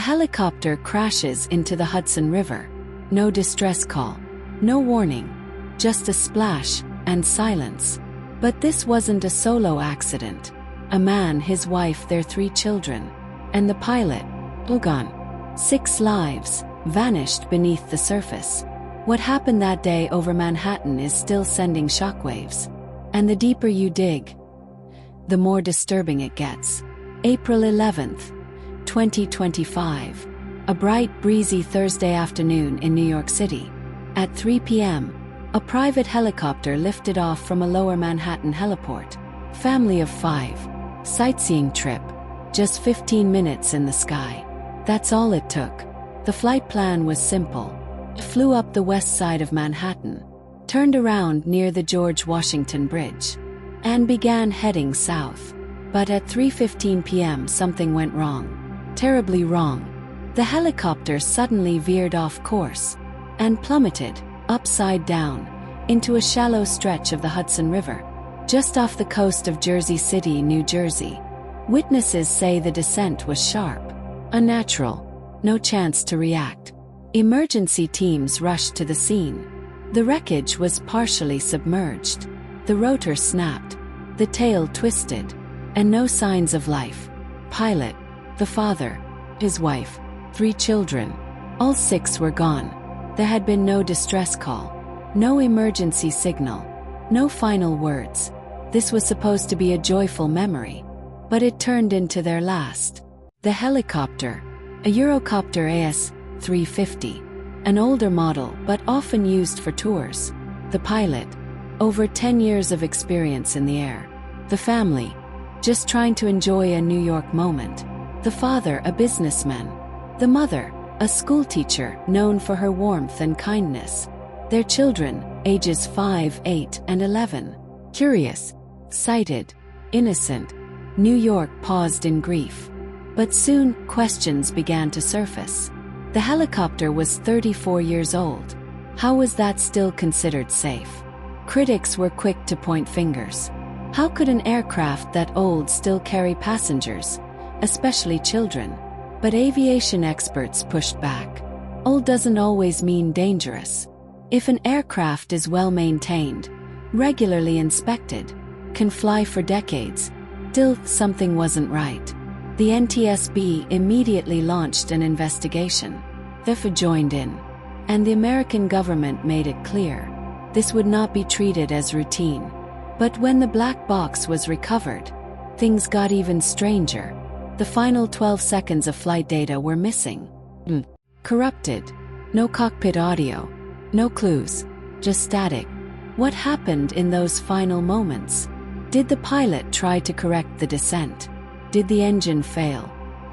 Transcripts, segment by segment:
helicopter crashes into the Hudson River. No distress call. No warning. Just a splash and silence. But this wasn't a solo accident. A man, his wife, their 3 children, and the pilot, gone. 6 lives vanished beneath the surface. What happened that day over Manhattan is still sending shockwaves. And the deeper you dig, the more disturbing it gets. April 11th, 2025. A bright, breezy Thursday afternoon in New York City. At 3 p.m., a private helicopter lifted off from a lower Manhattan heliport. Family of 5. Sightseeing trip. Just 15 minutes in the sky. That's all it took. The flight plan was simple. It flew up the west side of Manhattan, turned around near the George Washington Bridge, and began heading south. But at 3:15 p.m. something went wrong. Terribly wrong. The helicopter suddenly veered off course and plummeted, upside down, into a shallow stretch of the Hudson River, just off the coast of Jersey City, New Jersey. Witnesses say the descent was sharp, unnatural, no chance to react. Emergency teams rushed to the scene. The wreckage was partially submerged. The rotor snapped, the tail twisted, and no signs of life. Pilot, the father, his wife, 3 children, all 6 were gone. There had been no distress call, no emergency signal, no final words. This was supposed to be a joyful memory, but it turned into their last. The helicopter, a Eurocopter AS-350, an older model but often used for tours. The pilot, over 10 years of experience in the air. The family, just trying to enjoy a New York moment. The father, a businessman. The mother, a schoolteacher known for her warmth and kindness. Their children, ages 5, 8, and 11. Curious, excited, innocent. New York paused in grief. But soon, questions began to surface. The helicopter was 34 years old. How was that still considered safe? Critics were quick to point fingers. How could an aircraft that old still carry passengers, especially children? But aviation experts pushed back. Old doesn't always mean dangerous. If an aircraft is well maintained, regularly inspected, can fly for decades, still something wasn't right. The NTSB immediately launched an investigation. The FAA joined in, and the American government made it clear this would not be treated as routine. But when the black box was recovered, things got even stranger. The final 12 seconds of flight data were missing. Corrupted. No cockpit audio. No clues. Just static. What happened in those final moments? Did the pilot try to correct the descent? Did the engine fail?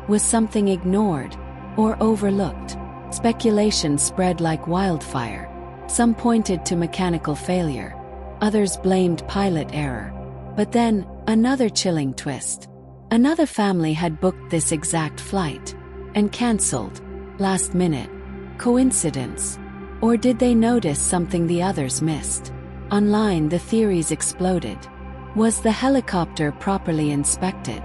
Was something ignored or overlooked? Speculation spread like wildfire. Some pointed to mechanical failure. Others blamed pilot error. But then, another chilling twist. Another family had booked this exact flight and cancelled last minute. Coincidence? Or did they notice something the others missed? Online, the theories exploded. Was the helicopter properly inspected?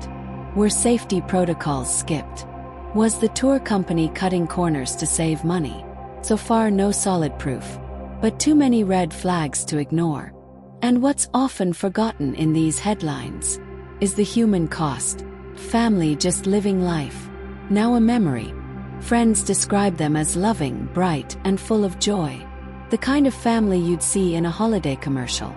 Were safety protocols skipped? Was the tour company cutting corners to save money? So far, no solid proof, but too many red flags to ignore. And what's often forgotten in these headlines is the human cost. Family just living life, now a memory. Friends describe them as loving, bright, and full of joy. The kind of family you'd see in a holiday commercial.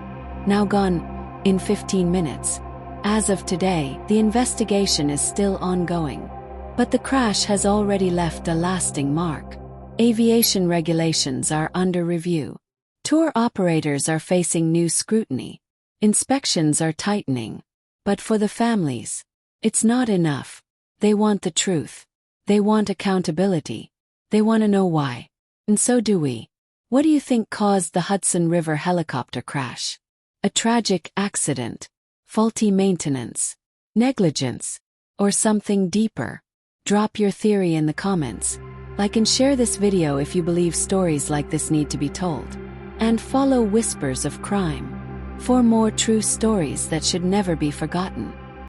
Now gone in 15 minutes. As of today, the investigation is still ongoing. But the crash has already left a lasting mark. Aviation regulations are under review. Tour operators are facing new scrutiny. Inspections are tightening. But for the families, it's not enough. They want the truth. They want accountability. They want to know why. And so do we. What do you think caused the Hudson River helicopter crash? A tragic accident? Faulty maintenance? Negligence? Or something deeper? Drop your theory in the comments. Like and share this video if you believe stories like this need to be told. And follow Whispers of Crime for more true stories that should never be forgotten.